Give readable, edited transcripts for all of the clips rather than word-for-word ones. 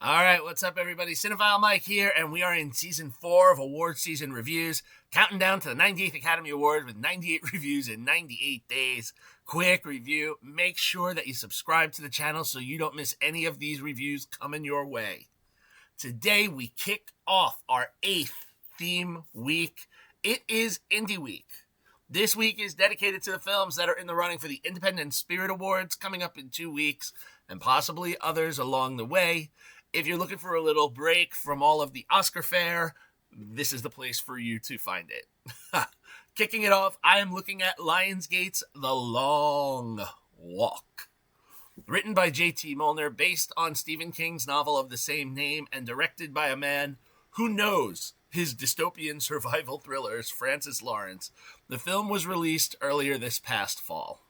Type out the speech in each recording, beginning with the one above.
All right, what's up, everybody? Cinephile Mike here, and we are in season 4 of award season reviews, counting down to the 98th Academy Award with 98 reviews in 98 days. Quick review: make sure that you subscribe to the channel so you don't miss any of these reviews coming your way. Today, we kick off our 8th theme week. It is Indie Week. This week is dedicated to the films that are in the running for the Independent Spirit Awards coming up in 2 weeks, and possibly others along the way. If you're looking for a little break from all of the Oscar fare, this is the place for you to find it. Kicking it off, I am looking at Lionsgate's The Long Walk. Written by J.T. Molnar, based on Stephen King's novel of the same name, and directed by a man who knows his dystopian survival thrillers, Francis Lawrence. The film was released earlier this past fall.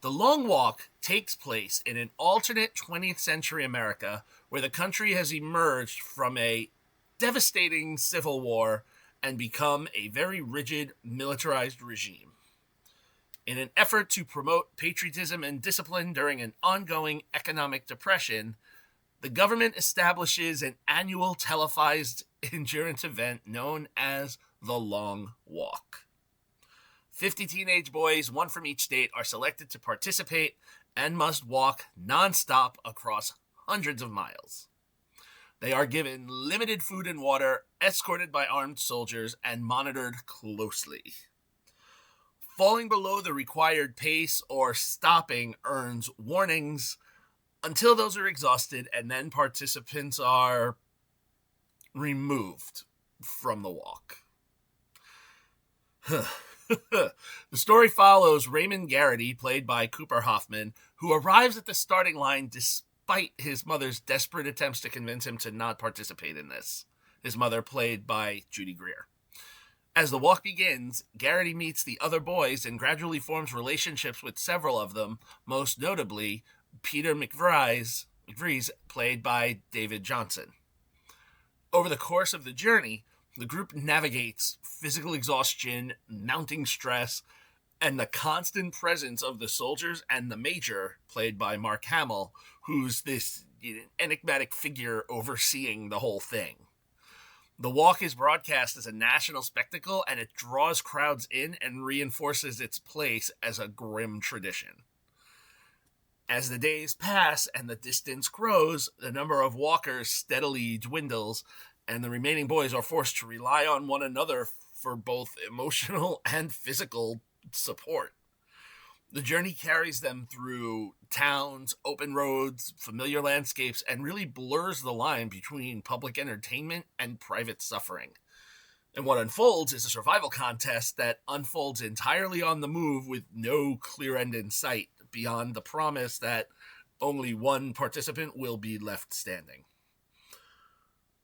The Long Walk takes place in an alternate 20th century America where the country has emerged from a devastating civil war and become a very rigid, militarized regime. In an effort to promote patriotism and discipline during an ongoing economic depression, the government establishes an annual televised endurance event known as the Long Walk. 50 teenage boys, one from each state, are selected to participate and must walk nonstop across hundreds of miles. They are given limited food and water, escorted by armed soldiers, and monitored closely. Falling below the required pace or stopping earns warnings until those are exhausted, and then participants are removed from the walk. The story follows Raymond Garrity, played by Cooper Hoffman, who arrives at the starting line despite his mother's desperate attempts to convince him to not participate in this. His mother, played by Judy Greer. As the walk begins, Garrity meets the other boys and gradually forms relationships with several of them, most notably Peter McVries, played by David Jonsson. Over the course of the journey, the group navigates physical exhaustion, mounting stress, and the constant presence of the soldiers and the major, played by Mark Hamill, who's this enigmatic figure overseeing the whole thing. The walk is broadcast as a national spectacle, and it draws crowds in and reinforces its place as a grim tradition. As the days pass and the distance grows, the number of walkers steadily dwindles, and the remaining boys are forced to rely on one another for both emotional and physical support. The journey carries them through towns, open roads, familiar landscapes, and really blurs the line between public entertainment and private suffering. And what unfolds is a survival contest that unfolds entirely on the move with no clear end in sight beyond the promise that only one participant will be left standing.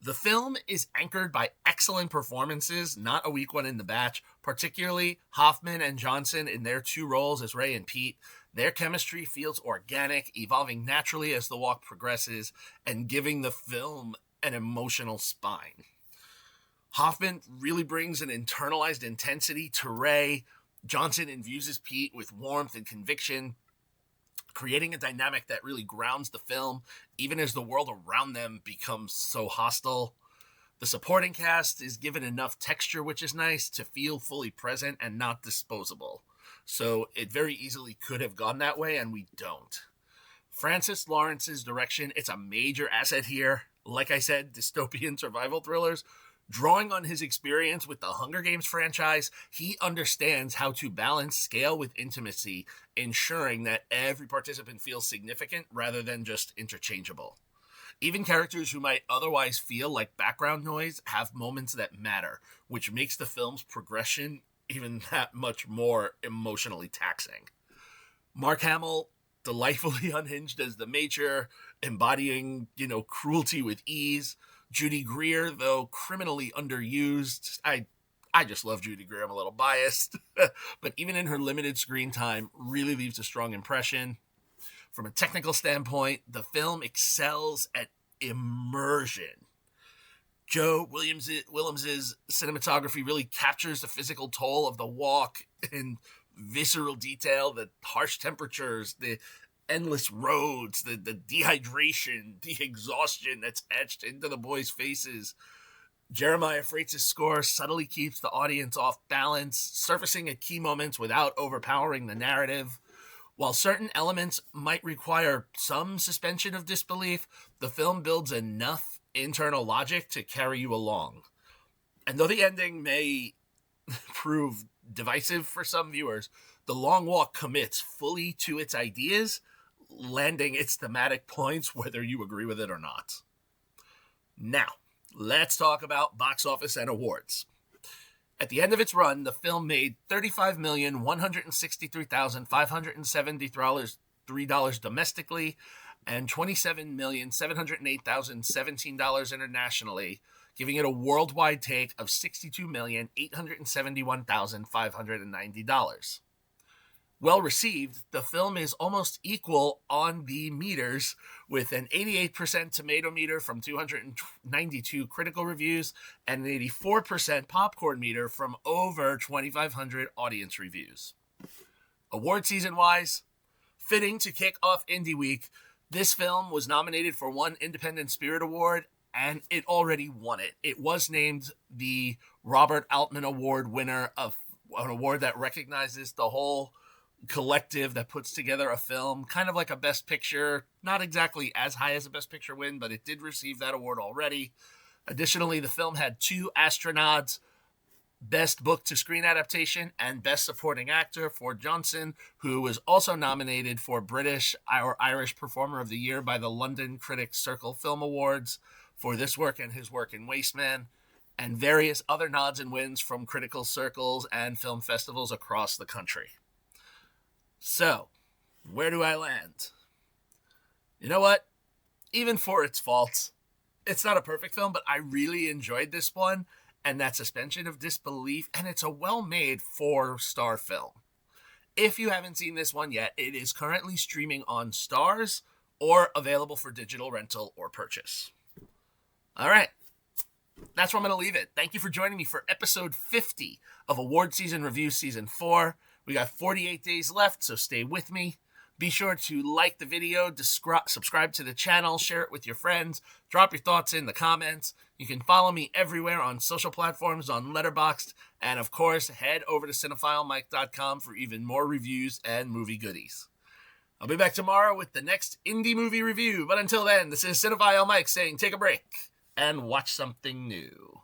The film is anchored by excellent performances, not a weak one in the batch, particularly Hoffman and Jonsson in their 2 roles as Ray and Pete. Their chemistry feels organic, evolving naturally as the walk progresses, and giving the film an emotional spine. Hoffman really brings an internalized intensity to Ray. Jonsson infuses Pete with warmth and conviction, creating a dynamic that really grounds the film, even as the world around them becomes so hostile. The supporting cast is given enough texture, which is nice, to feel fully present and not disposable. So it very easily could have gone that way, and we don't. Francis Lawrence's direction, it's a major asset here. Like I said, dystopian survival thrillers. Drawing on his experience with the Hunger Games franchise, he understands how to balance scale with intimacy, ensuring that every participant feels significant rather than just interchangeable. Even characters who might otherwise feel like background noise have moments that matter, which makes the film's progression even that much more emotionally taxing. Mark Hamill, delightfully unhinged as the major, embodying, cruelty with ease. Judy Greer, though criminally underused. I just love Judy Greer. I'm a little biased. But even in her limited screen time, really leaves a strong impression. From a technical standpoint, the film excels at immersion. Joe Williams's cinematography really captures the physical toll of the walk in visceral detail, the harsh temperatures, the endless roads, the dehydration, the exhaustion that's etched into the boys' faces. Jeremiah Freitz's score subtly keeps the audience off balance, surfacing at key moments without overpowering the narrative. While certain elements might require some suspension of disbelief, the film builds enough internal logic to carry you along. And though the ending may prove divisive for some viewers, The Long Walk commits fully to its ideas, landing its thematic points whether you agree with it or not. Now, let's talk about box office and awards. At the end of its run, the film made $35,163,573 domestically and $27,708,017 internationally, giving it a worldwide take of $62,871,590. Well received, the film is almost equal on the meters, with an 88% tomato meter from 292 critical reviews and an 84% popcorn meter from over 2,500 audience reviews. Award season-wise, fitting to kick off Indie Week, this film was nominated for one Independent Spirit Award, and it already won it. It was named the Robert Altman Award winner, of an award that recognizes the whole collective that puts together a film, kind of like a Best Picture, not exactly as high as a Best Picture win, but it did receive that award already. Additionally, the film had 2 astronauts, Best Book to Screen Adaptation and Best Supporting Actor for Jonsson, who was also nominated for British or Irish Performer of the Year by the London Critics Circle Film Awards for this work and his work in Wasteman, and various other nods and wins from critical circles and film festivals across the country. So, where do I land? You know what? Even for its faults, it's not a perfect film, but I really enjoyed this one, and that suspension of disbelief, and it's a well-made 4-star film. If you haven't seen this one yet, it is currently streaming on Starz or available for digital rental or purchase. All right. That's where I'm going to leave it. Thank you for joining me for episode 50 of Award Season Review Season 4. We got 48 days left, so stay with me. Be sure to like the video, subscribe to the channel, share it with your friends, drop your thoughts in the comments. You can follow me everywhere on social platforms, on Letterboxd, and of course, head over to cinephilemike.com for even more reviews and movie goodies. I'll be back tomorrow with the next indie movie review, but until then, this is Cinephile Mike saying take a break and watch something new.